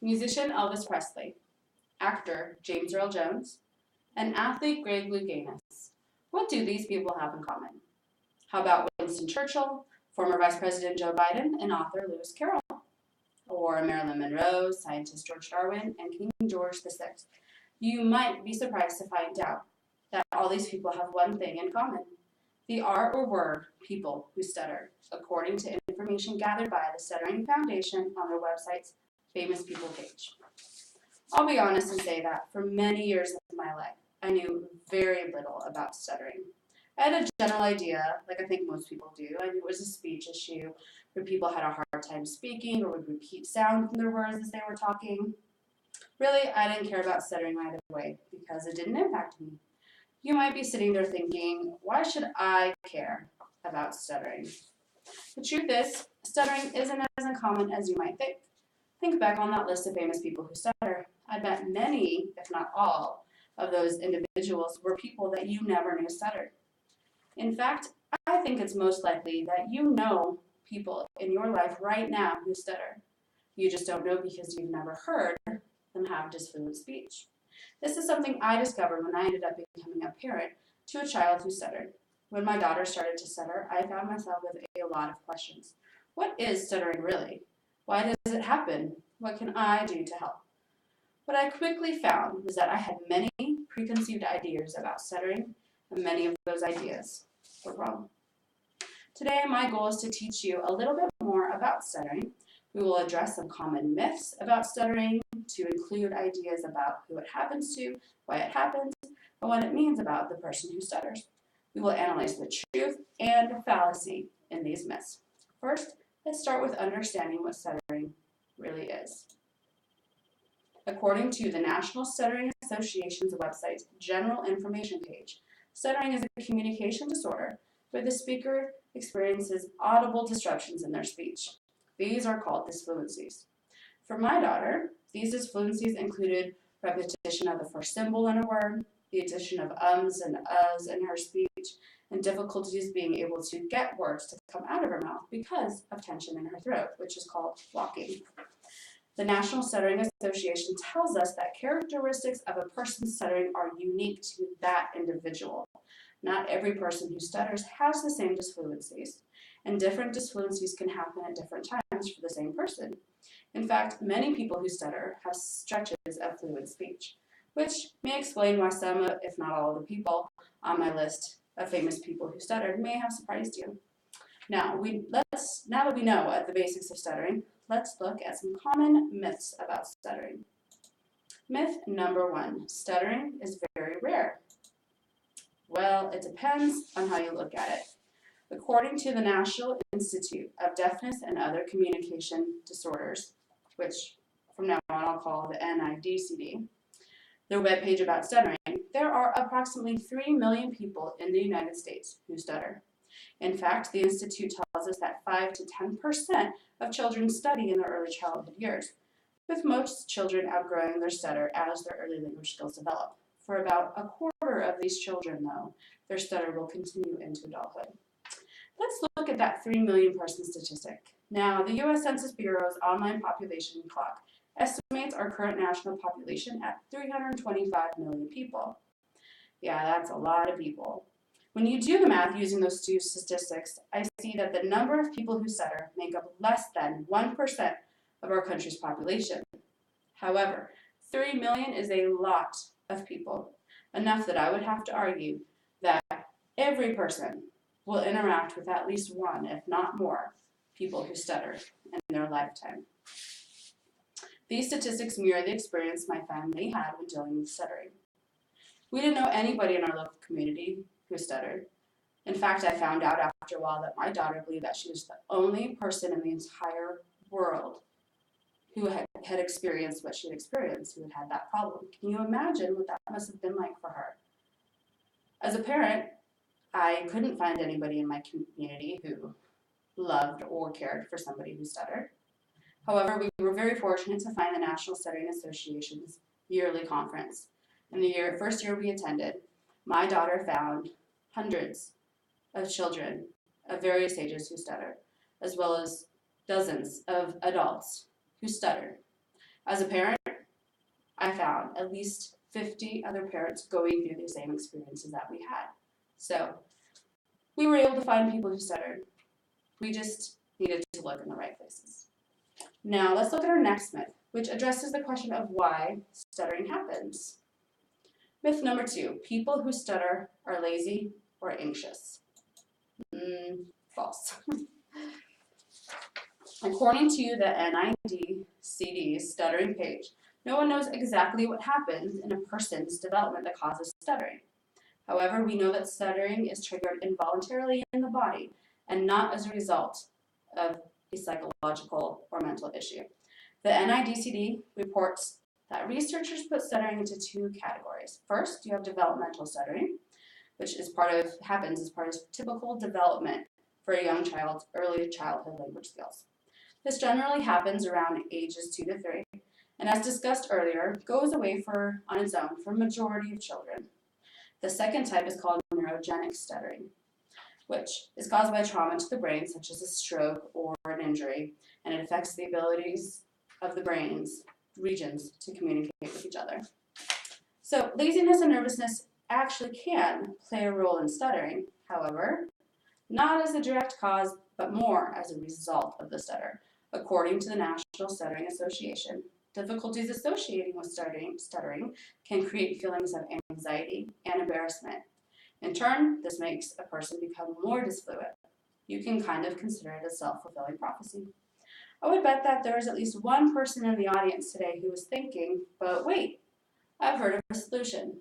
musician Elvis Presley, actor James Earl Jones, and athlete Greg Louganis. What do these people have in common? How about Winston Churchill, former Vice President Joe Biden, and author Lewis Carroll? Or Marilyn Monroe, scientist George Darwin, and King George VI? You might be surprised to find out that all these people have one thing in common. They are or were people who stutter, according to information gathered by the Stuttering Foundation on their website's Famous People page. I'll be honest and say that for many years of my life, I knew very little about stuttering. I had a general idea, like I think most people do. I knew it was a speech issue where people had a hard time speaking or would repeat sounds in their words as they were talking. Really, I didn't care about stuttering either way because it didn't impact me. You might be sitting there thinking, why should I care about stuttering? The truth is, stuttering isn't as uncommon as you might think. Think back on that list of famous people who stutter. I bet many, if not all, of those individuals were people that you never knew stuttered. In fact, I think it's most likely that you know people in your life right now who stutter. You just don't know because you've never heard them have disfluent speech. This is something I discovered when I ended up becoming a parent to a child who stuttered. When my daughter started to stutter, I found myself with a lot of questions. What is stuttering really? Why does it happen? What can I do to help? What I quickly found was that I had many preconceived ideas about stuttering, and many of those ideas were wrong. Today, my goal is to teach you a little bit more about stuttering. We will address some common myths about stuttering to include ideas about who it happens to, why it happens, and what it means about the person who stutters. We will analyze the truth and fallacy in these myths. First, let's start with understanding what stuttering really is. According to the National Stuttering Association's website's General Information page, stuttering is a communication disorder where the speaker experiences audible disruptions in their speech. These are called disfluencies. For my daughter, these disfluencies included repetition of the first symbol in a word, the addition of ums and uhs in her speech, and difficulties being able to get words to come out of her mouth because of tension in her throat, which is called blocking. The National Stuttering Association tells us that characteristics of a person's stuttering are unique to that individual. Not every person who stutters has the same disfluencies, and different disfluencies can happen at different times for the same person. In fact, many people who stutter have stretches of fluent speech, which may explain why some, if not all, of the people on my list of famous people who stuttered may have surprised you. Now that we know the basics of stuttering, let's look at some common myths about stuttering. Myth number 1, stuttering is very rare. Well, it depends on how you look at it. According to the National Institute of Deafness and Other Communication Disorders, which from now on I'll call the NIDCD, their webpage about stuttering, there are approximately 3 million people in the United States who stutter. In fact, the Institute tells us that 5 to 10% of children study in their early childhood years, with most children outgrowing their stutter as their early language skills develop. For about a quarter of these children, though, their stutter will continue into adulthood. Let's look at that 3 million person statistic. Now, the U.S. Census Bureau's online population clock estimates our current national population at 325 million people. Yeah, that's a lot of people. When you do the math using those two statistics, I see that the number of people who stutter make up less than 1% of our country's population. However, 3 million is a lot of people, enough that I would have to argue that every person will interact with at least one, if not more, people who stutter in their lifetime. These statistics mirror the experience my family had when dealing with stuttering. We didn't know anybody in our local community who stuttered. In fact, I found out after a while that my daughter believed that she was the only person in the entire world who had experienced what she'd experienced, who had that problem. Can you imagine what that must have been like for her? As a parent, I couldn't find anybody in my community who loved or cared for somebody who stuttered. However, we were very fortunate to find the National Stuttering Association's yearly conference. In the first year we attended, my daughter found hundreds of children of various ages who stutter, as well as dozens of adults who stutter. As a parent, I found at least 50 other parents going through the same experiences that we had. So we were able to find people who stuttered. We just needed to look in the right places. Now let's look at our next myth, which addresses the question of why stuttering happens. Myth number 2, people who stutter are lazy or anxious. False. According to the NIDCD stuttering page, no one knows exactly what happens in a person's development that causes stuttering. However, we know that stuttering is triggered involuntarily in the body and not as a result of a psychological or mental issue. The NIDCD reports that researchers put stuttering into 2 categories. First, you have developmental stuttering, which happens as part of typical development for a young child's early childhood language skills. This generally happens around ages 2 to 3, and as discussed earlier, goes away on its own for a majority of children. The second type is called neurogenic stuttering, which is caused by trauma to the brain, such as a stroke or an injury, and it affects the abilities of the brain's regions to communicate with each other. So laziness and nervousness actually can play a role in stuttering, however, not as a direct cause, but more as a result of the stutter. According to the National Stuttering Association, difficulties associating with stuttering can create feelings of anxiety and embarrassment. In turn, this makes a person become more disfluent. You can kind of consider it a self-fulfilling prophecy. I would bet that there is at least one person in the audience today who is thinking, but wait, I've heard of a solution.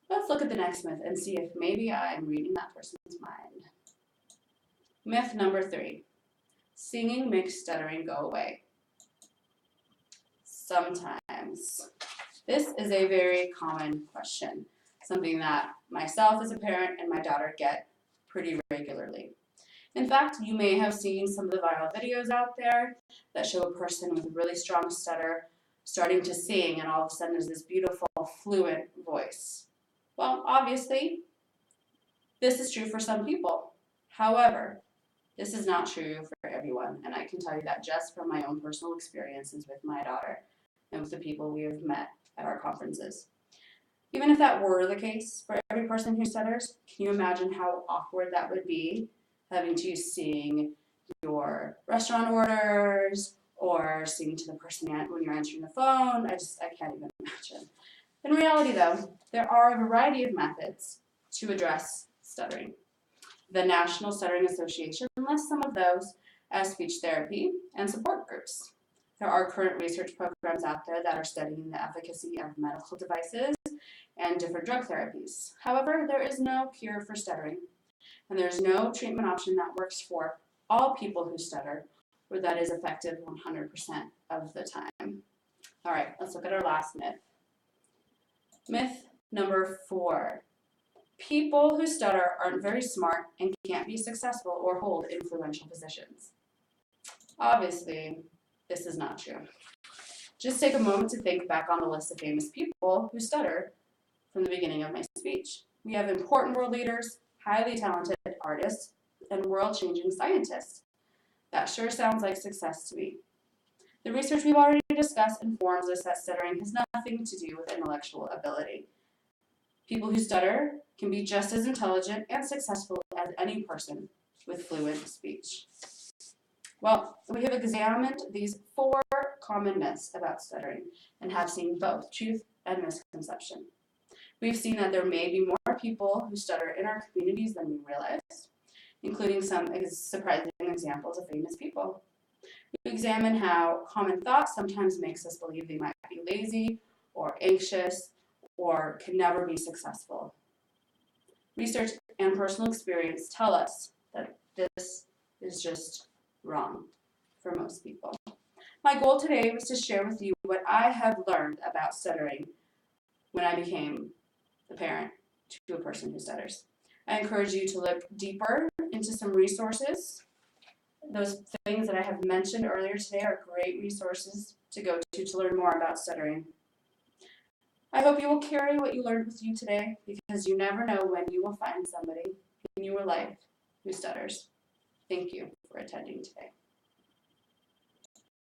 Let's look at the next myth and see if maybe I'm reading that person's mind. Myth number 3, singing makes stuttering go away. Sometimes. This is a very common question, something that myself as a parent and my daughter get pretty regularly. In fact, you may have seen some of the viral videos out there that show a person with a really strong stutter starting to sing, and all of a sudden there's this beautiful, fluent voice. Well, obviously, this is true for some people. However, this is not true for everyone, and I can tell you that just from my own personal experiences with my daughter and with the people we have met at our conferences. Even if that were the case for every person who stutters, can you imagine how awkward that would be, having to sing your restaurant orders or sing to the person when you're answering the phone? I can't even imagine. In reality, though, there are a variety of methods to address stuttering. The National Stuttering Association lists some of those as speech therapy and support groups. There are current research programs out there that are studying the efficacy of medical devices and different drug therapies. However, there is no cure for stuttering, and there's no treatment option that works for all people who stutter or that is effective 100% of the time. All right, let's look at our last myth. Myth number 4. People who stutter aren't very smart and can't be successful or hold influential positions. Obviously, this is not true. Just take a moment to think back on the list of famous people who stutter from the beginning of my speech. We have important world leaders, highly talented artists, and world-changing scientists. That sure sounds like success to me. The research we've already discussed informs us that stuttering has nothing to do with intellectual ability. People who stutter can be just as intelligent and successful as any person with fluent speech. Well, we have examined these 4 common myths about stuttering and have seen both truth and misconception. We've seen that there may be more people who stutter in our communities than we realize, including some surprising examples of famous people. We examine how common thought sometimes makes us believe they might be lazy or anxious or can never be successful. Research and personal experience tell us that this is just wrong for most people. My goal today was to share with you what I have learned about stuttering when I became the parent to a person who stutters. I encourage you to look deeper into some resources. Those things that I have mentioned earlier today are great resources to go to learn more about stuttering. I hope you will carry what you learned with you today, because you never know when you will find somebody in your life who stutters. Thank you for attending today.